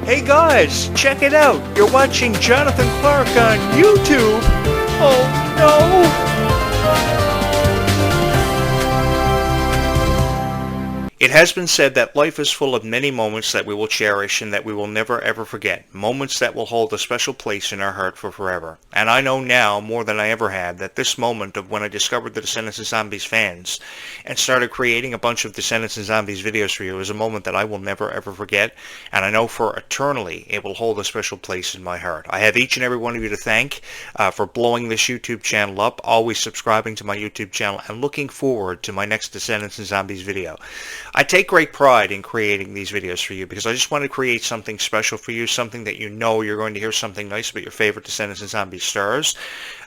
Hey guys, check it out. You're watching Jonathan Clarke on YouTube. Oh no! It has been said that life is full of many moments that we will cherish and that we will never ever forget. Moments that will hold a special place in our heart for forever. And I know now, more than I ever had, that this moment of when I discovered the Descendants and Zombies fans and started creating a bunch of Descendants and Zombies videos for you is a moment that I will never ever forget. And I know for eternally it will hold a special place in my heart. I have each and every one of you to thank for blowing this YouTube channel up, always subscribing to my YouTube channel, and looking forward to my next Descendants and Zombies video. I take great pride in creating these videos for you because I just want to create something special for you, something that you know you're going to hear something nice about your favorite Descendants and Zombies stars.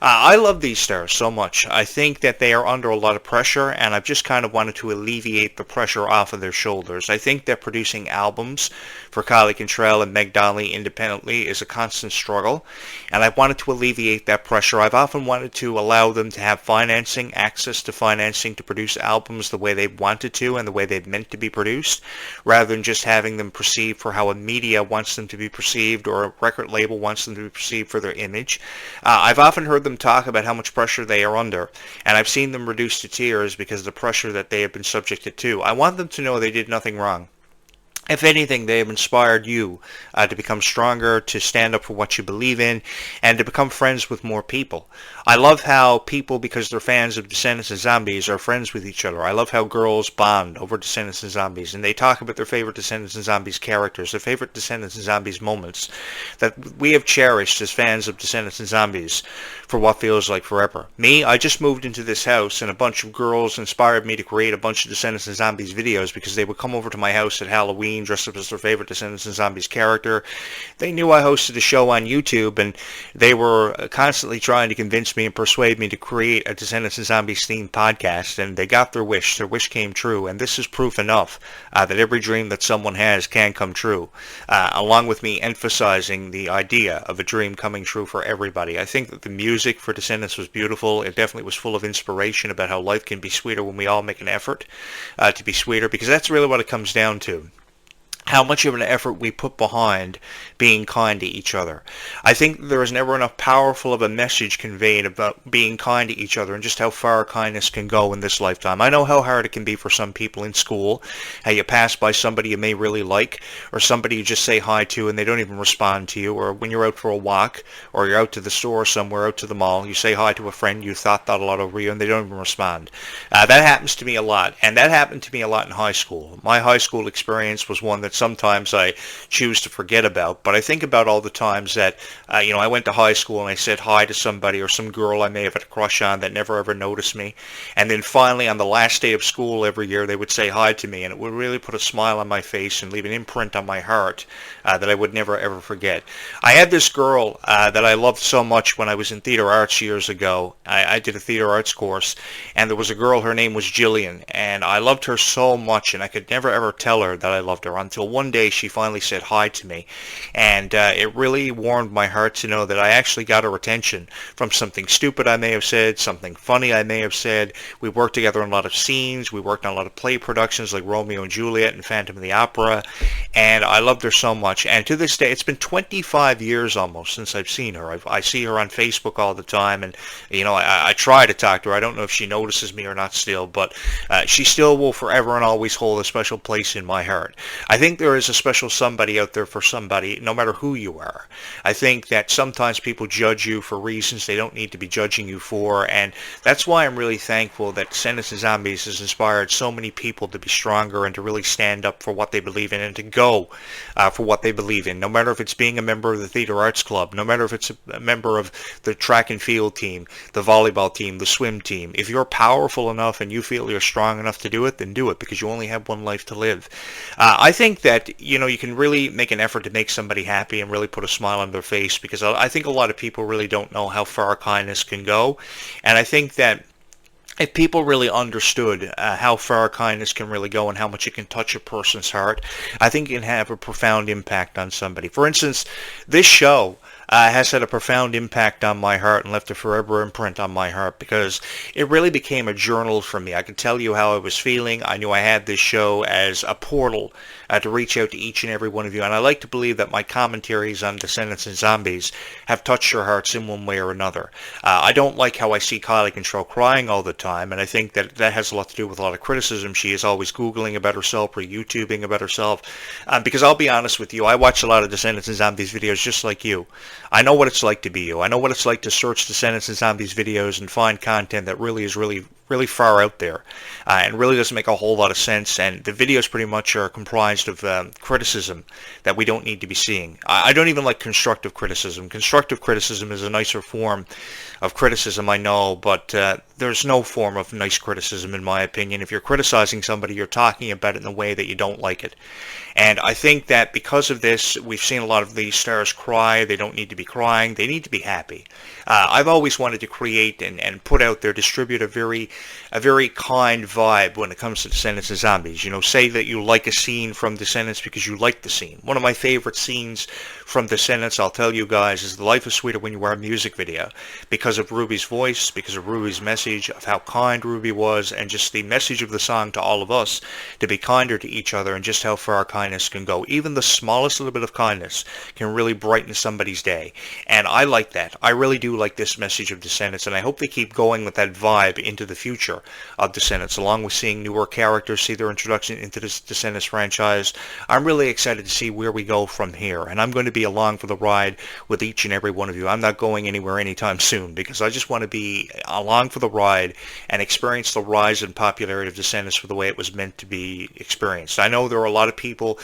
I love these stars so much. I think that they are under a lot of pressure, and I've just kind of wanted to alleviate the pressure off of their shoulders. I think that producing albums for Kylie Cantrall and Meg Donnelly independently is a constant struggle, and I've wanted to alleviate that pressure. I've often wanted to allow them to have financing, access to financing to produce albums the way they've wanted to and the way they've meant to be produced, rather than just having them perceived for how a media wants them to be perceived or a record label wants them to be perceived for their image. I've often heard them talk about how much pressure they are under, and I've seen them reduced to tears because of the pressure that they have been subjected to. I want them to know they did nothing wrong. If anything, they have inspired you to become stronger, to stand up for what you believe in, and to become friends with more people. I love how people, because they're fans of Descendants and Zombies, are friends with each other. I love how girls bond over Descendants and Zombies, and they talk about their favorite Descendants and Zombies characters, their favorite Descendants and Zombies moments that we have cherished as fans of Descendants and Zombies for what feels like forever. Me, I just moved into this house, and a bunch of girls inspired me to create a bunch of Descendants and Zombies videos because they would come over to my house at Halloween dressed up as their favorite Descendants and Zombies character. They knew I hosted a show on YouTube, and they were constantly trying to convince me and persuade me to create a Descendants and Zombies themed podcast, and they got their wish. Their wish came true, and this is proof enough that every dream that someone has can come true, along with me emphasizing the idea of a dream coming true for everybody. I think that the music for Descendants was beautiful. It definitely was full of inspiration about how life can be sweeter when we all make an effort to be sweeter, because that's really what it comes down to. How much of an effort we put behind being kind to each other. I think there is never enough powerful of a message conveyed about being kind to each other and just how far kindness can go in this lifetime. I know how hard it can be for some people in school, how you pass by somebody you may really like, or somebody you just say hi to and they don't even respond to you, or when you're out for a walk, or you're out to the store somewhere, out to the mall, you say hi to a friend you thought a lot over you and they don't even respond. That happens to me a lot, and that happened to me a lot in high school. My high school experience was one that sometimes I choose to forget about, but I think about all the times that, I went to high school and I said hi to somebody or some girl I may have had a crush on that never ever noticed me, and then finally on the last day of school every year they would say hi to me, and it would really put a smile on my face and leave an imprint on my heart that I would never ever forget. I had this girl that I loved so much when I was in theater arts years ago. I did a theater arts course, and there was a girl, her name was Jillian, and I loved her so much, and I could never ever tell her that I loved her until one day she finally said hi to me, and it really warmed my heart to know that I actually got her attention from something stupid I may have said, something funny I may have said. We worked together on a lot of scenes. We worked on a lot of play productions like Romeo and Juliet and Phantom of the Opera, and I loved her so much. And to this day, it's been 25 years almost since I've seen her. I see her on Facebook all the time, and I try to talk to her. I don't know if she notices me or not still, but she still will forever and always hold a special place in my heart. I think there is a special somebody out there for somebody, no matter who you are. I think that sometimes people judge you for reasons they don't need to be judging you for, and that's why I'm really thankful that Descendants and Zombies has inspired so many people to be stronger and to really stand up for what they believe in and to go for what they believe in, no matter if it's being a member of the Theater Arts Club, no matter if it's a member of the track and field team, the volleyball team, the swim team. If you're powerful enough and you feel you're strong enough to do it, then do it, because you only have one life to live. I think that, you can really make an effort to make somebody happy and really put a smile on their face, because I think a lot of people really don't know how far kindness can go, and I think that if people really understood how far kindness can really go and how much it can touch a person's heart, I think it can have a profound impact on somebody. For instance, this show, has had a profound impact on my heart and left a forever imprint on my heart, because it really became a journal for me. I could tell you how I was feeling. I knew I had this show as a portal to reach out to each and every one of you, and I like to believe that my commentaries on Descendants and Zombies have touched your hearts in one way or another. I don't like how I see Kylie Cantrall crying all the time, and I think that that has a lot to do with a lot of criticism. She is always Googling about herself or YouTubing about herself, because I'll be honest with you, I watch a lot of Descendants and Zombies videos just like you. I know what it's like to be you. I know what it's like to search Descendants and Zombies videos and find content that really is really far out there, and really doesn't make a whole lot of sense, and the videos pretty much are comprised of criticism that we don't need to be seeing. I don't even like constructive criticism. Constructive criticism is a nicer form of criticism, I know, but there's no form of nice criticism in my opinion. If you're criticizing somebody, you're talking about it in a way that you don't like it. And I think that because of this, we've seen a lot of these stars cry. They don't need to be crying. They need to be happy. I've always wanted to create and put out there, distribute a very kind vibe when it comes to Descendants and Zombies. You know, say that you like a scene from Descendants because you like the scene. One of my favorite scenes from Descendants, I'll tell you guys, is the Life is Sweeter When You Wear a music video, because of Ruby's voice, because of Ruby's message, of how kind Ruby was, and just the message of the song to all of us to be kinder to each other, and just how far kindness can go. Even the smallest little bit of kindness can really brighten somebody's day. And I like that. I really do like this message of Descendants, and I hope they keep going with that vibe into the future of Descendants, along with seeing newer characters, see their introduction into this Descendants franchise. I'm really excited to see where we go from here, and I'm going to be along for the ride with each and every one of you. I'm not going anywhere anytime soon, because I just want to be along for the ride and experience the rise in popularity of Descendants for the way it was meant to be experienced. I know there are a lot of people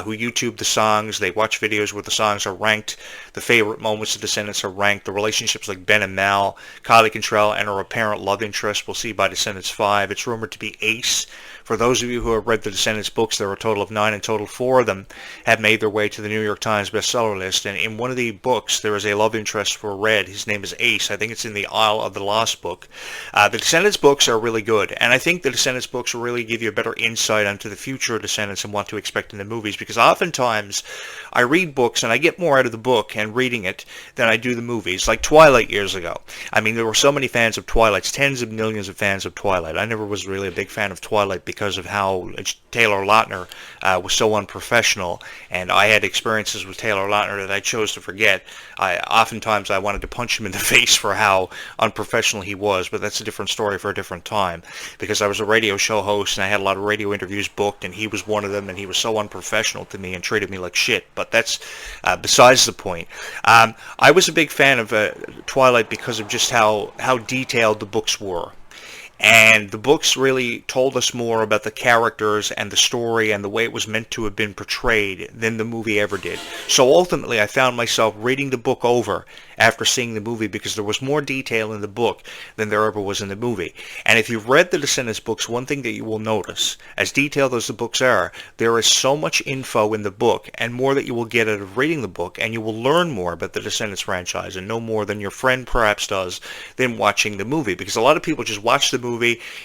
who YouTube the songs. They watch videos where the songs are ranked. The favorite moments of Descendants are ranked. The relationships like Ben and Mal, Kylie Cantrall, and her apparent love interest we'll see by Descendants 5. It's rumored to be Ace. For those of you who have read the Descendants books, there are a total of 9. In total, 4 of them have made their way to the New York Times bestseller list. And in one of the books, there is a love interest for Red. His name is Ace. I think it's in the Isle of the Lost book. The Descendants books are really good. And I think the Descendants books will really give you a better insight into the future of Descendants and what to expect in the movies. Because oftentimes, I read books and I get more out of the book and reading it than I do the movies. Like Twilight years ago. I mean, there were so many fans of Twilight. Tens of millions of fans of Twilight. I never was really a big fan of Twilight because of how Taylor Lautner was so unprofessional, and I had experiences with Taylor Lautner that I chose to forget. Oftentimes I wanted to punch him in the face for how unprofessional he was, but that's a different story for a different time, because I was a radio show host and I had a lot of radio interviews booked, and he was one of them, and he was so unprofessional to me and treated me like shit. But that's besides the point. I was a big fan of Twilight because of just how detailed the books were. And the books really told us more about the characters and the story and the way it was meant to have been portrayed than the movie ever did. So ultimately, I found myself reading the book over after seeing the movie because there was more detail in the book than there ever was in the movie. And if you've read the Descendants books, one thing that you will notice, as detailed as the books are, there is so much info in the book and more that you will get out of reading the book, and you will learn more about the Descendants franchise and know more than your friend perhaps does than watching the movie. Because a lot of people just watch the movie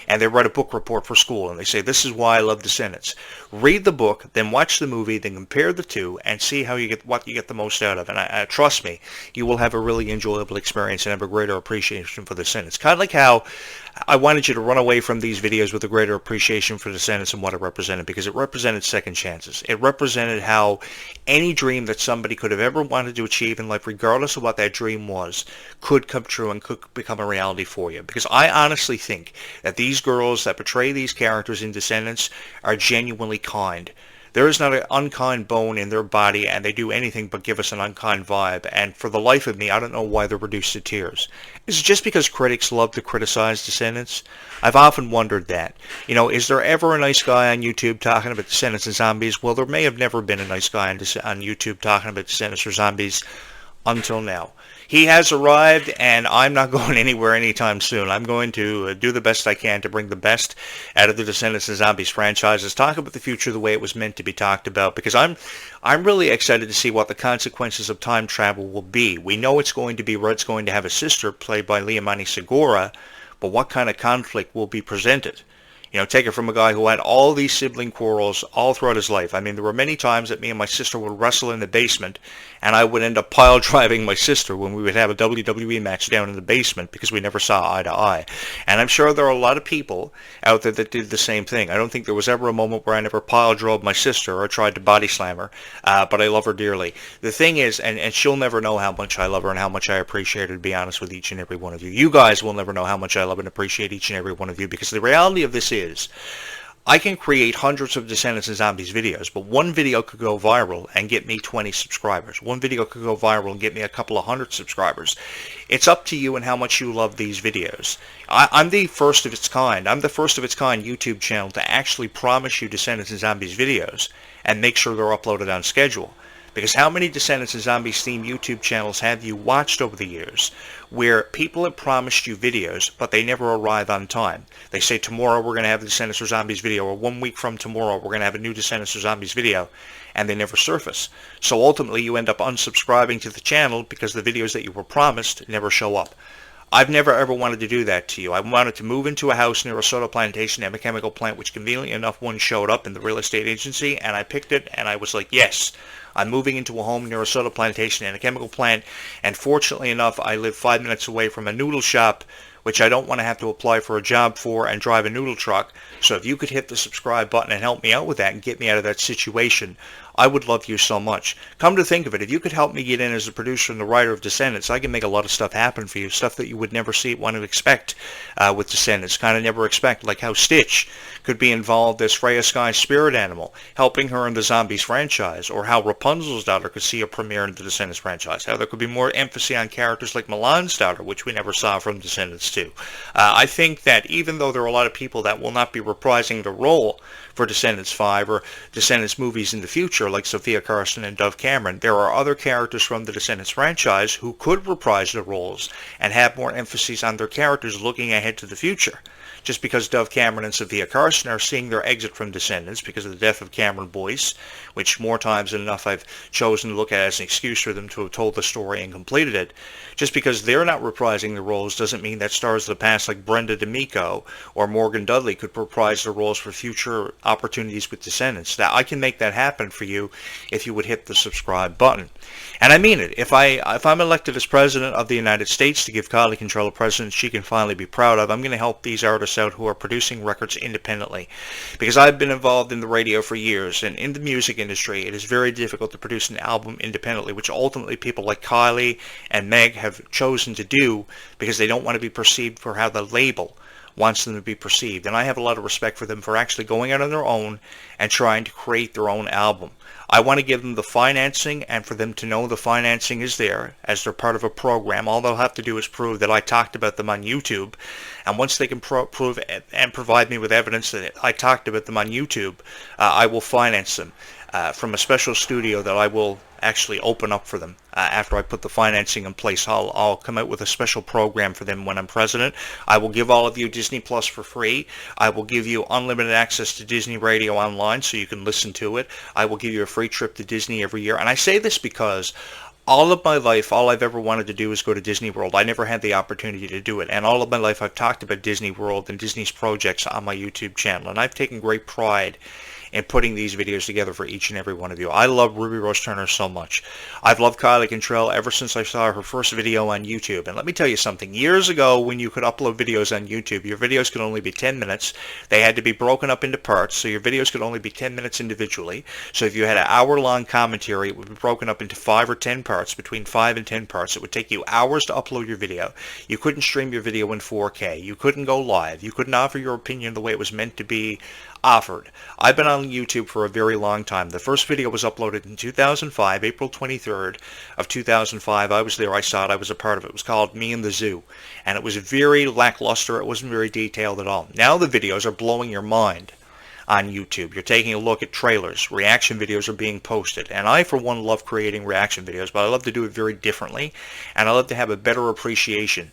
and they write a book report for school and they say, this is why I love Descendants. Read the book, then watch the movie, then compare the two and see how you get what you get the most out of. And trust me, you will have a really enjoyable experience and have a greater appreciation for Descendants. Kind of like how I wanted you to run away from these videos with a greater appreciation for Descendants and what it represented, because it represented second chances. It represented how any dream that somebody could have ever wanted to achieve in life, regardless of what that dream was, could come true and could become a reality for you. Because I honestly think that these girls that portray these characters in Descendants are genuinely kind. There is not an unkind bone in their body, and they do anything but give us an unkind vibe. And for the life of me, I don't know why they're reduced to tears. Is it just because critics love to criticize Descendants? I've often wondered that. You know, is there ever a nice guy on YouTube talking about Descendants and zombies? Well, there may have never been a nice guy on YouTube talking about Descendants or zombies until now. He has arrived, and I'm not going anywhere anytime soon. I'm going to do the best I can to bring the best out of the Descendants and Zombies franchises, talk about the future the way it was meant to be talked about, because I'm really excited to see what the consequences of time travel will be. We know it's going to be Red's going to have a sister played by Liamani Segura, but what kind of conflict will be presented You know, take it from a guy who had all these sibling quarrels all throughout his life. I mean, there were many times that me and my sister would wrestle in the basement, and I would end up pile driving my sister when we would have a WWE match down in the basement because we never saw eye to eye. And I'm sure there are a lot of people out there that did the same thing. I don't think there was ever a moment where I never pile drove my sister or tried to body slam her, but I love her dearly. The thing is, and she'll never know how much I love her and how much I appreciate her, to be honest with each and every one of you. You guys will never know how much I love and appreciate each and every one of you, because the reality of this is, I can create hundreds of Descendants and Zombies videos, but one video could go viral and get me 20 subscribers. One video could go viral and get me a couple of hundred subscribers. It's up to you and how much you love these videos. I'm the first of its kind. I'm the first of its kind YouTube channel to actually promise you Descendants and Zombies videos and make sure they're uploaded on schedule. Because how many Descendants and Zombies themed YouTube channels have you watched over the years where people have promised you videos, but they never arrive on time? They say tomorrow we're going to have a Descendants or Zombies video, or 1 week from tomorrow we're going to have a new Descendants or Zombies video, and they never surface. So ultimately you end up unsubscribing to the channel because the videos that you were promised never show up. I've never ever wanted to do that to you. I wanted to move into a house near a soda plantation and a chemical plant, which conveniently enough one showed up in the real estate agency, and I picked it, and I was like, yes, I'm moving into a home near a soda plantation and a chemical plant, and fortunately enough, I live 5 minutes away from a noodle shop, which I don't want to have to apply for a job for and drive a noodle truck. So if you could hit the subscribe button and help me out with that and get me out of that situation, I would love you so much. Come to think of it, if you could help me get in as a producer and the writer of Descendants, I can make a lot of stuff happen for you, stuff that you would never want to expect with Descendants, kind of never expect, like how Stitch could be involved as Freya Sky's spirit animal, helping her in the Zombies franchise, or how Rapunzel's daughter could see a premiere in the Descendants franchise, how there could be more emphasis on characters like Milan's daughter, which we never saw from Descendants 2. I think that even though there are a lot of people that will not be reprising the role for Descendants 5 or Descendants movies in the future, like Sophia Carson and Dove Cameron, there are other characters from the Descendants franchise who could reprise the roles and have more emphasis on their characters looking ahead to the future. Just because Dove Cameron and Sophia Carson are seeing their exit from Descendants because of the death of Cameron Boyce, which more times than enough I've chosen to look at as an excuse for them to have told the story and completed it, just because they're not reprising the roles doesn't mean that stars of the past like Brenda D'Amico or Morgan Dudley could reprise the roles for future opportunities with Descendants. Now, I can make that happen for you if you would hit the subscribe button. And I mean it. If I'm elected as President of the United States to give Kylie Cantrall a president she can finally be proud of, I'm going to help these artists out who are producing records independently. Because I've been involved in the radio for years, and in the music industry it is very difficult to produce an album independently, which ultimately people like Kylie and Meg have chosen to do because they don't want to be perceived for how the label wants them to be perceived. And I have a lot of respect for them for actually going out on their own and trying to create their own album. I want to give them the financing, and for them to know the financing is there as they're part of a program. All they'll have to do is prove that I talked about them on YouTube, and once they can prove and provide me with evidence that I talked about them on YouTube, I will finance them from a special studio that I will actually open up for them after I put the financing in place. I'll come out with a special program for them when I'm president. I will give all of you Disney Plus for free. I will give you unlimited access to Disney Radio Online so you can listen to it. I will give you a free trip to Disney every year. And I say this because all of my life, all I've ever wanted to do is go to Disney World. I never had the opportunity to do it. And all of my life I've talked about Disney World and Disney's projects on my YouTube channel. And I've taken great pride in putting these videos together for each and every one of you. I love Ruby Rose Turner so much. I've loved Kylie Cantrall ever since I saw her first video on YouTube. And let me tell you something. Years ago, when you could upload videos on YouTube, your videos could only be 10 minutes. They had to be broken up into parts, so your videos could only be 10 minutes individually. So if you had an hour-long commentary, it would be broken up into 5 or 10 parts, between 5 and 10 parts. It would take you hours to upload your video. You couldn't stream your video in 4K. You couldn't go live. You couldn't offer your opinion the way it was meant to be offered. I've been on YouTube for a very long time. The first video was uploaded in 2005, April 23rd of 2005. I was there, I saw it, I was a part of it. It was called Me and the Zoo. And it was very lackluster. It wasn't very detailed at all. Now the videos are blowing your mind on YouTube. You're taking a look at trailers. Reaction videos are being posted. And I, for one, love creating reaction videos, but I love to do it very differently. And I love to have a better appreciation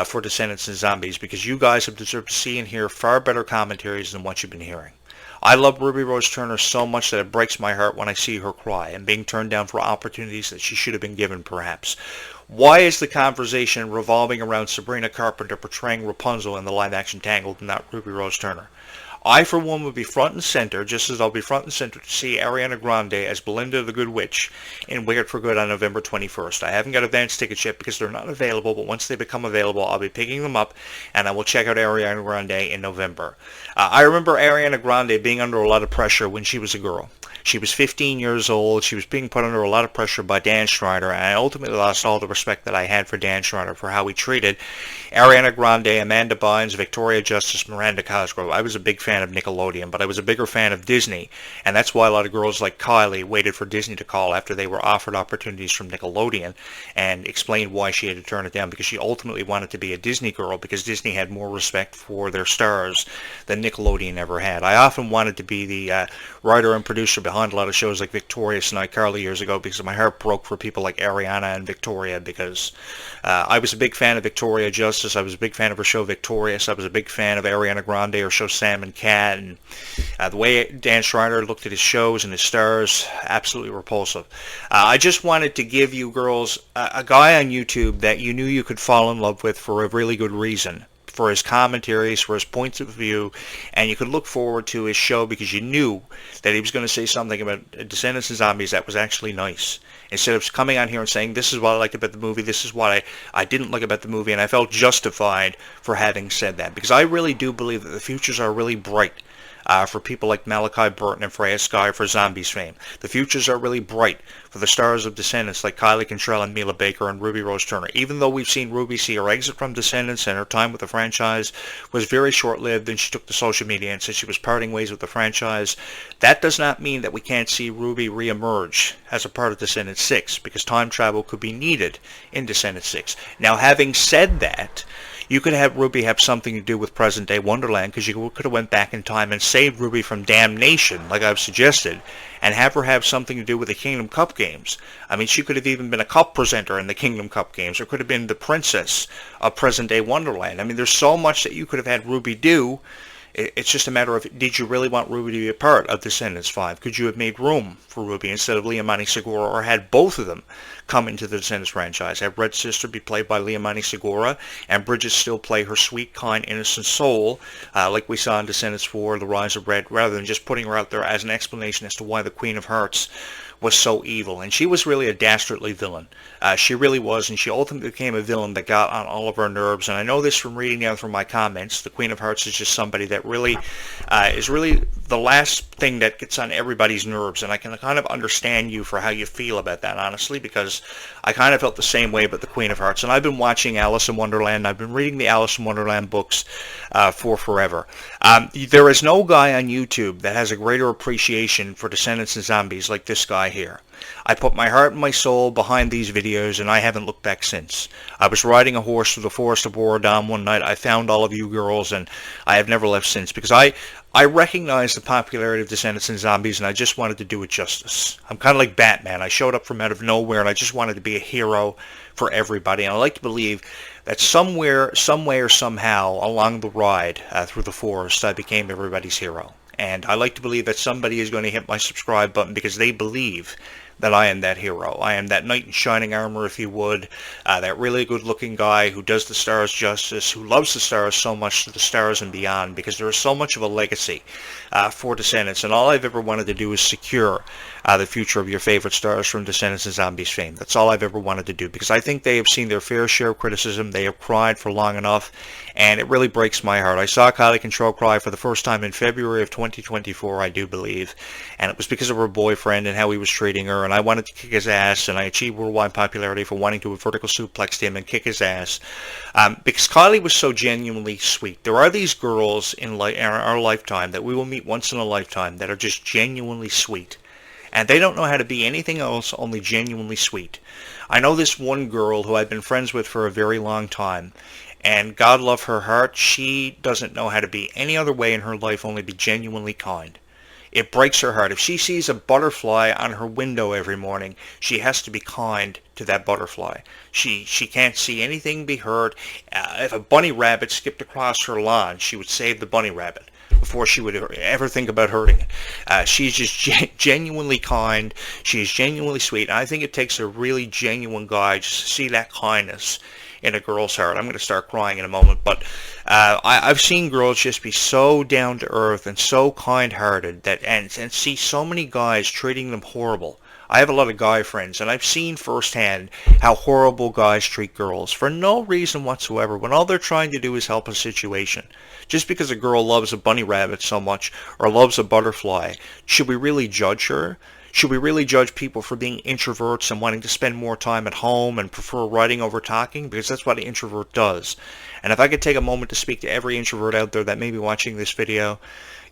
for Descendants and Zombies, because you guys have deserved to see and hear far better commentaries than what you've been hearing. I love Ruby Rose Turner so much that it breaks my heart when I see her cry and being turned down for opportunities that she should have been given, perhaps. Why is the conversation revolving around Sabrina Carpenter portraying Rapunzel in the live-action Tangled and not Ruby Rose Turner? I, for one, would be front and center, just as I'll be front and center to see Ariana Grande as Belinda the Good Witch in Weird for Good on November 21st. I haven't got advance tickets yet because they're not available, but once they become available, I'll be picking them up, and I will check out Ariana Grande in November. I remember Ariana Grande being under a lot of pressure when she was a girl. She was 15 years old. She was being put under a lot of pressure by Dan Schneider, and I ultimately lost all the respect that I had for Dan Schneider for how he treated Ariana Grande, Amanda Bynes, Victoria Justice, Miranda Cosgrove. I was a big fan of Nickelodeon, but I was a bigger fan of Disney, and that's why a lot of girls like Kylie waited for Disney to call after they were offered opportunities from Nickelodeon and explained why she had to turn it down, because she ultimately wanted to be a Disney girl because Disney had more respect for their stars than Nickelodeon ever had. I often wanted to be the writer and producer behind a lot of shows like Victorious and iCarly years ago because my heart broke for people like Ariana and Victoria, because I was a big fan of Victoria Justice. I was a big fan of her show Victorious. I was a big fan of Ariana Grande, her show Sam and Cat, and the way Dan Schneider looked at his shows and his stars, absolutely repulsive. I just wanted to give you girls a guy on YouTube that you knew you could fall in love with for a really good reason, for his commentaries, for his points of view, and you could look forward to his show because you knew that he was going to say something about Descendants and Zombies that was actually nice. Instead of coming on here and saying, this is what I liked about the movie, this is what I didn't like about the movie, and I felt justified for having said that. Because I really do believe that the futures are really bright for people like Malachi Burton and Freya Sky for Zombies fame. The futures are really bright for the stars of Descendants like Kylie Cantrall and Mila Baker and Ruby Rose Turner. Even though we've seen Ruby see her exit from Descendants and her time with the franchise was very short-lived, and she took to social media and said she was parting ways with the franchise, that does not mean that we can't see Ruby re-emerge as a part of Descendants 6, because time travel could be needed in Descendants 6. Now, having said that, you could have Ruby have something to do with present-day Wonderland, because you could have went back in time and saved Ruby from damnation, like I've suggested, and have her have something to do with the Kingdom Cup games. I mean, she could have even been a cup presenter in the Kingdom Cup games, or could have been the princess of present-day Wonderland. I mean, there's so much that you could have had Ruby do. It's just a matter of, did you really want Ruby to be a part of Descendants 5? Could you have made room for Ruby instead of Liamani Segura, or had both of them come into the Descendants franchise? Have Red's sister be played by Liamani Segura, and Bridget still play her sweet, kind, innocent soul, like we saw in Descendants 4, The Rise of Red, rather than just putting her out there as an explanation as to why the Queen of Hearts was so evil. And she was really a dastardly villain. She really was, and she ultimately became a villain that got on all of our nerves. And I know this from reading down through my comments. The Queen of Hearts is just somebody that really is really the last thing that gets on everybody's nerves. And I can kind of understand you for how you feel about that, honestly, because I kind of felt the same way about the Queen of Hearts. And I've been watching Alice in Wonderland. I've been reading the Alice in Wonderland books for forever. There is no guy on YouTube that has a greater appreciation for Descendants and Zombies like this guy here. I put my heart and my soul behind these videos, and I haven't looked back since. I was riding a horse through the forest of Borodom one night. I found all of you girls, and I have never left since, because I recognize the popularity of Descendants and Zombies, and I just wanted to do it justice. I'm kind of like Batman. I showed up from out of nowhere, and I just wanted to be a hero for everybody. And I like to believe that somewhere, some way, or somehow along the ride through the forest, I became everybody's hero. And I like to believe that somebody is going to hit my subscribe button because they believe that I am that hero. I am that knight in shining armor, if you would, that really good-looking guy who does the stars justice, who loves the stars so much, to the stars and beyond, because there is so much of a legacy for Descendants, and all I've ever wanted to do is secure the future of your favorite stars from Descendants and Zombies fame. That's all I've ever wanted to do, because I think they have seen their fair share of criticism. They have cried for long enough, and it really breaks my heart. I saw Kylie Cantrall cry for the first time in February of 2024, I do believe, and it was because of her boyfriend and how he was treating her, and I wanted to kick his ass, and I achieved worldwide popularity for wanting to vertical suplex him and kick his ass, because Kylie was so genuinely sweet. There are these girls in our lifetime that we will meet once in a lifetime that are just genuinely sweet, and they don't know how to be anything else, only genuinely sweet. I know this one girl who I've been friends with for a very long time, and God love her heart, she doesn't know how to be any other way in her life, only be genuinely kind. It breaks her heart. If she sees a butterfly on her window every morning, she has to be kind to that butterfly. She can't see anything be hurt. If a bunny rabbit skipped across her lawn, she would save the bunny rabbit before she would ever think about hurting it. She's just genuinely kind. She is genuinely sweet. And I think it takes a really genuine guy just to see that kindness in a girl's heart. I'm going to start crying in a moment, but I've seen girls just be so down to earth and so kind-hearted that and see so many guys treating them horrible. I have a lot of guy friends, and I've seen firsthand how horrible guys treat girls for no reason whatsoever when all they're trying to do is help a situation. Just because a girl loves a bunny rabbit so much or loves a butterfly, should we really judge her? Should we really judge people for being introverts and wanting to spend more time at home and prefer writing over talking? Because that's what an introvert does. And if I could take a moment to speak to every introvert out there that may be watching this video,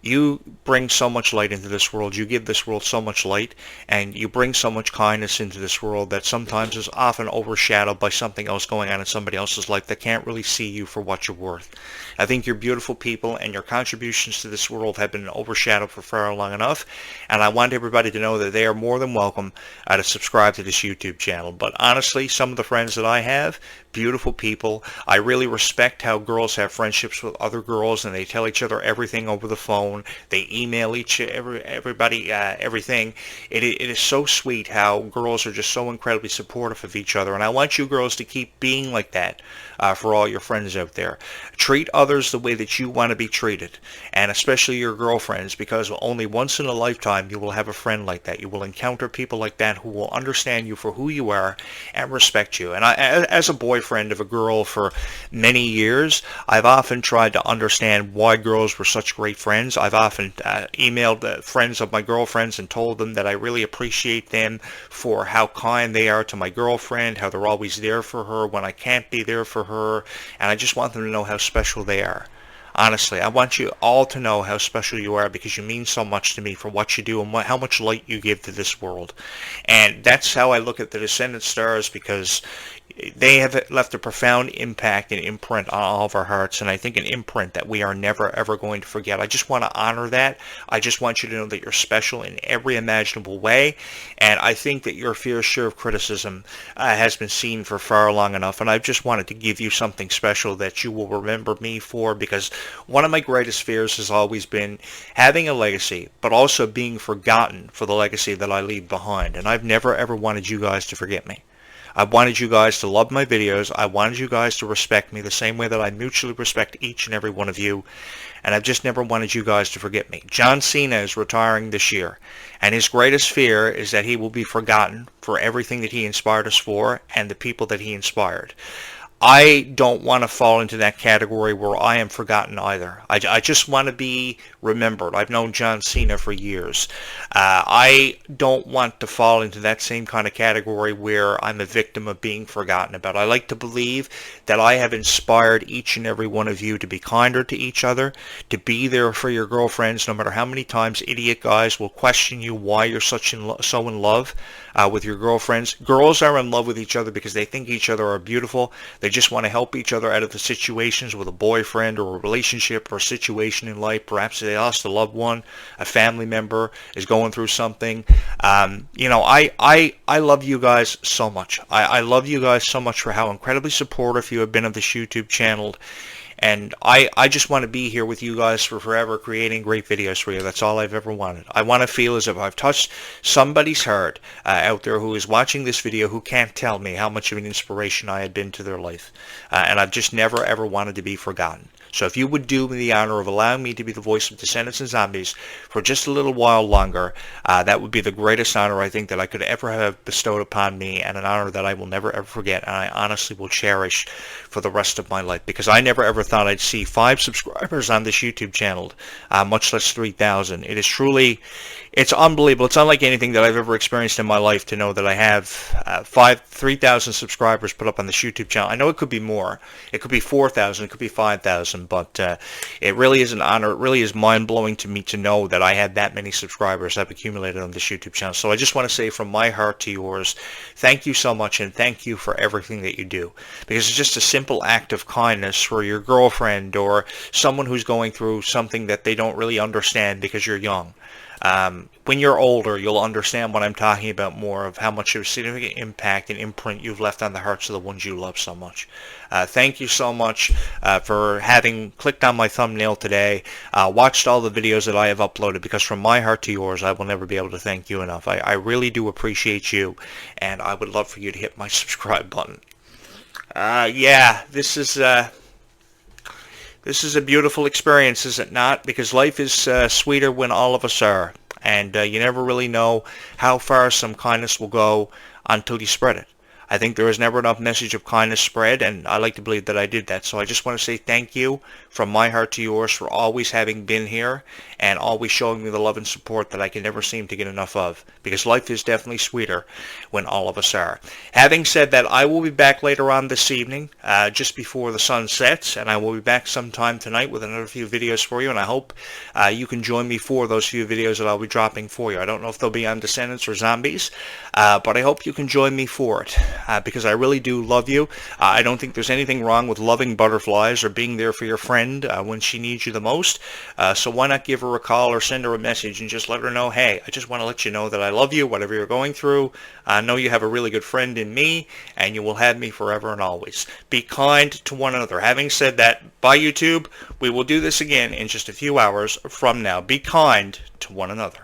you bring so much light into this world. You give this world so much light, and you bring so much kindness into this world that sometimes is often overshadowed by something else going on in somebody else's life that can't really see you for what you're worth. I think you're beautiful people, and your contributions to this world have been overshadowed for far long enough, and I want everybody to know that they are more than welcome to subscribe to this YouTube channel. But honestly, some of the friends that I have, beautiful people. I really respect how girls have friendships with other girls, and they tell each other everything over the phone. They email everybody everything. It is so sweet how girls are just so incredibly supportive of each other, and I want you girls to keep being like that for all your friends out there. Treat others the way that you want to be treated, and especially your girlfriends, because only once in a lifetime you will have a friend like that. You will encounter people like that who will understand you for who you are and respect you. And as a boyfriend of a girl for many years, I've often tried to understand why girls were such great friends. I've often emailed friends of my girlfriends and told them that I really appreciate them for how kind they are to my girlfriend, how they're always there for her when I can't be there for her, and I just want them to know how special they are. Honestly, I want you all to know how special you are because you mean so much to me for what you do and how much light you give to this world. And that's how I look at the Descendant stars, because they have left a profound impact and imprint on all of our hearts, and I think an imprint that we are never ever going to forget. I just want to honor that. I just want you to know that you're special in every imaginable way, and I think that your fair share of criticism has been seen for far long enough, and I just wanted to give you something special that you will remember me for, because one of my greatest fears has always been having a legacy, but also being forgotten for the legacy that I leave behind, and I've never ever wanted you guys to forget me. I wanted you guys to love my videos. I wanted you guys to respect me the same way that I mutually respect each and every one of you. And I've just never wanted you guys to forget me. John Cena is retiring this year, and his greatest fear is that he will be forgotten for everything that he inspired us for and the people that he inspired. I don't want to fall into that category where I am forgotten either. I just want to be remembered. I've known John Cena for years. I don't want to fall into that same kind of category where I'm a victim of being forgotten about. I like to believe that I have inspired each and every one of you to be kinder to each other, to be there for your girlfriends, no matter how many times idiot guys will question you why you're so in love with your girlfriends. Girls are in love with each other because they think each other are beautiful. They just want to help each other out of the situations with a boyfriend or a relationship or a situation in life. Perhaps they lost a loved one, a family member is going through something. I love you guys so much. I love you guys so much for how incredibly supportive you have been of this YouTube channel. And I just want to be here with you guys for forever, creating great videos for you. That's all I've ever wanted. I want to feel as if I've touched somebody's heart out there who is watching this video who can't tell me how much of an inspiration I had been to their life. And I've just never ever wanted to be forgotten. So if you would do me the honor of allowing me to be the voice of Descendants and Zombies for just a little while longer, that would be the greatest honor I think that I could ever have bestowed upon me, and an honor that I will never ever forget, and I honestly will cherish for the rest of my life, because I never ever thought I'd see 5 subscribers on this YouTube channel, much less 3,000. It is truly, it's unbelievable. It's unlike anything that I've ever experienced in my life to know that I have 3,000 subscribers put up on this YouTube channel. I know it could be more. It could be 4,000. It could be 5,000. But it really is an honor. It really is mind-blowing to me to know that I had that many subscribers I've accumulated on this YouTube channel. So I just want to say from my heart to yours, thank you so much, and thank you for everything that you do. Because it's just a simple act of kindness for your girlfriend or someone who's going through something that they don't really understand because you're young. When you're older, you'll understand what I'm talking about more, of how much of a significant impact and imprint you've left on the hearts of the ones you love so much. Thank you so much for having clicked on my thumbnail today, watched all the videos that I have uploaded, because from my heart to yours, I will never be able to thank you enough. I really do appreciate you, and I would love for you to hit my subscribe button. Yeah, this is a beautiful experience, is it not? Because life is sweeter when all of us are. And you never really know how far some kindness will go until you spread it. I think there is never enough message of kindness spread, and I like to believe that I did that. So I just want to say thank you from my heart to yours for always having been here and always showing me the love and support that I can never seem to get enough of. Because life is definitely sweeter when all of us are. Having said that, I will be back later on this evening, just before the sun sets, and I will be back sometime tonight with another few videos for you, and I hope you can join me for those few videos that I'll be dropping for you. I don't know if they'll be on Descendants or Zombies, but I hope you can join me for it. Because I really do love you. I don't think there's anything wrong with loving butterflies or being there for your friend when she needs you the most. So why not give her a call or send her a message and just let her know, hey, I just want to let you know that I love you, whatever you're going through. I know you have a really good friend in me, and you will have me forever and always. Be kind to one another. Having said that, bye YouTube. We will do this again in just a few hours from now. Be kind to one another.